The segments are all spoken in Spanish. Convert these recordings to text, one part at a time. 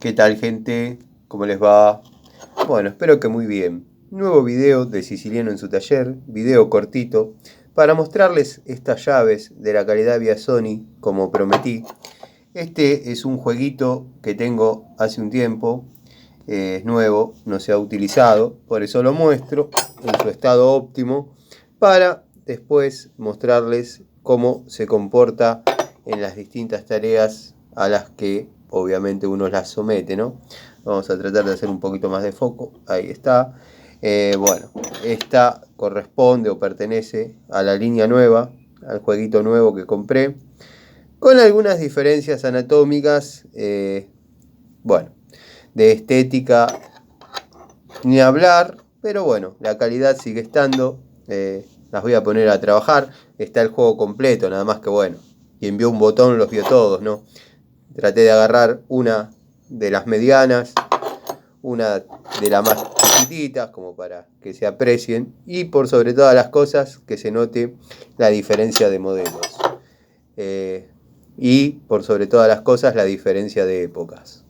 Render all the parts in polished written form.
¿Qué tal, gente? ¿Cómo les va? Bueno, espero que muy bien. Nuevo video de Siciliano en su taller, video cortito, para mostrarles estas llaves de la calidad Biasoni, como prometí. Este es un jueguito que tengo hace un tiempo, es nuevo, no se ha utilizado, por eso lo muestro en su estado óptimo, para después mostrarles cómo se comporta en las distintas tareas a las que obviamente uno las somete, ¿no? Vamos a tratar de hacer un poquito más de foco, ahí está. Bueno, esta corresponde o pertenece a la línea nueva, al jueguito nuevo que compré, con algunas diferencias anatómicas, bueno, de estética ni hablar, pero bueno, la calidad sigue estando. Las voy a poner a trabajar. Está el juego completo, nada más que bueno, quien vio un botón los vio todos, ¿no? Traté de agarrar una de las medianas, una de las más chiquititas, como para que se aprecien, y por sobre todas las cosas que se note la diferencia de modelos, y por sobre todas las cosas la diferencia de épocas.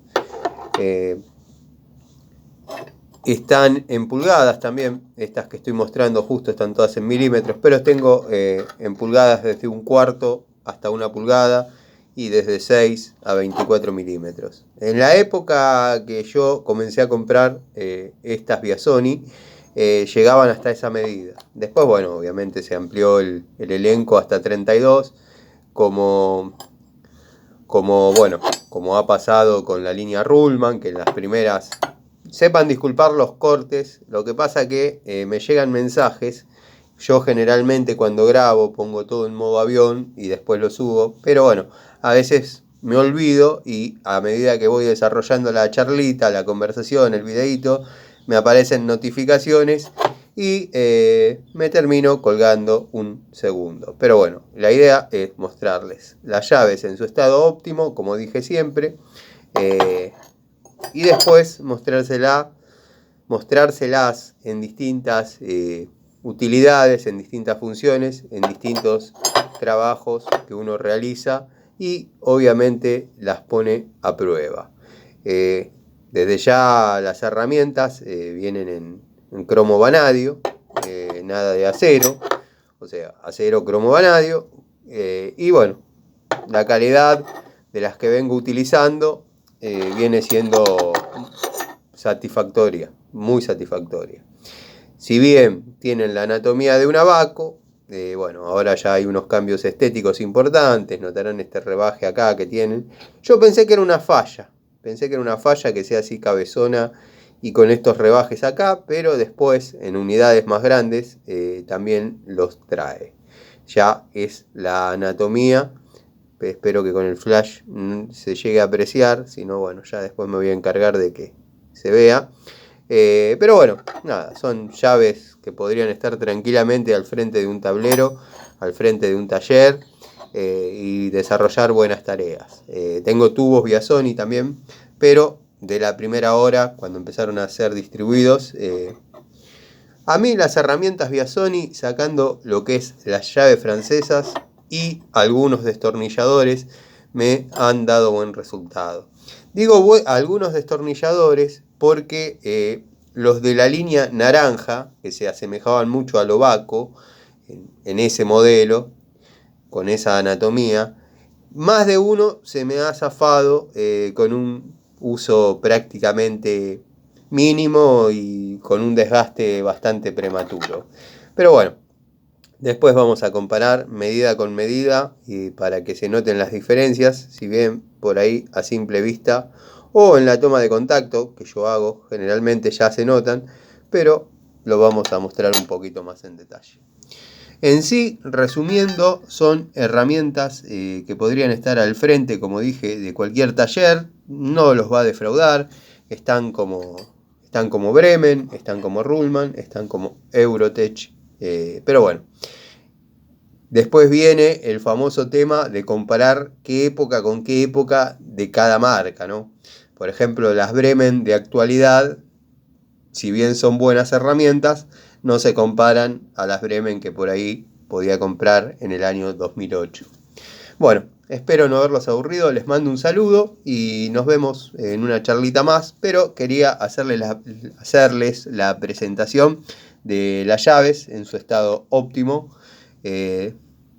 Están en pulgadas también, estas que estoy mostrando justo están todas en milímetros, pero tengo en pulgadas desde 1/4 hasta 1 pulgada y desde 6 a 24 milímetros. En la época que yo comencé a comprar estas Biasoni, llegaban hasta esa medida. Después, bueno, obviamente se amplió el elenco hasta 32, como ha pasado con la línea Ruhlmann, que en las primeras... Sepan disculpar los cortes, lo que pasa que me llegan mensajes. Yo generalmente cuando grabo pongo todo en modo avión y después lo subo, pero bueno, a veces me olvido y a medida que voy desarrollando la charlita, la conversación, el videíto, me aparecen notificaciones y me termino colgando un segundo. Pero bueno, la idea es mostrarles las llaves en su estado óptimo, como dije siempre, y después mostrárselas en distintas utilidades, en distintas funciones, en distintos trabajos que uno realiza y obviamente las pone a prueba. Desde ya las herramientas vienen en cromo vanadio, nada de acero, o sea, acero, cromo vanadio, y bueno, la calidad de las que vengo utilizando viene siendo satisfactoria, muy satisfactoria. Si bien tienen la anatomía de un abaco, bueno, ahora ya hay unos cambios estéticos importantes, notarán este rebaje acá que tienen. Yo pensé que era una falla, que sea así cabezona y con estos rebajes acá, pero después en unidades más grandes también los trae. Ya es la anatomía. Espero que con el flash se llegue a apreciar, si no, bueno, ya después me voy a encargar de que se vea. Pero bueno, nada, son llaves que podrían estar tranquilamente al frente de un tablero, al frente de un taller, y desarrollar buenas tareas. Tengo tubos Biasoni también, pero de la primera hora, cuando empezaron a ser distribuidos, a mí las herramientas Biasoni, sacando lo que es las llaves francesas y algunos destornilladores, me han dado buen resultado. Digo algunos destornilladores porque los de la línea naranja, que se asemejaban mucho al Obaco, en ese modelo, con esa anatomía, más de uno se me ha zafado con un uso prácticamente mínimo y con un desgaste bastante prematuro. Pero bueno, después vamos a comparar medida con medida y para que se noten las diferencias, si bien por ahí a simple vista o en la toma de contacto que yo hago generalmente ya se notan, pero lo vamos a mostrar un poquito más en detalle. En sí, resumiendo, son herramientas que podrían estar al frente, como dije, de cualquier taller, no los va a defraudar, están como Bremen, están como Ruhlmann, están como Eurotech, pero bueno. Después viene el famoso tema de comparar qué época con qué época de cada marca, ¿no? Por ejemplo, las Bremen de actualidad, si bien son buenas herramientas, no se comparan a las Bremen que por ahí podía comprar en el año 2008. Bueno, espero no haberlos aburrido, les mando un saludo y nos vemos en una charlita más, pero quería hacerles la presentación de las llaves en su estado óptimo,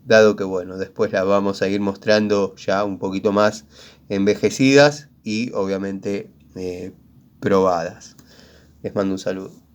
dado que bueno, después las vamos a ir mostrando ya un poquito más envejecidas y obviamente probadas. Les mando un saludo.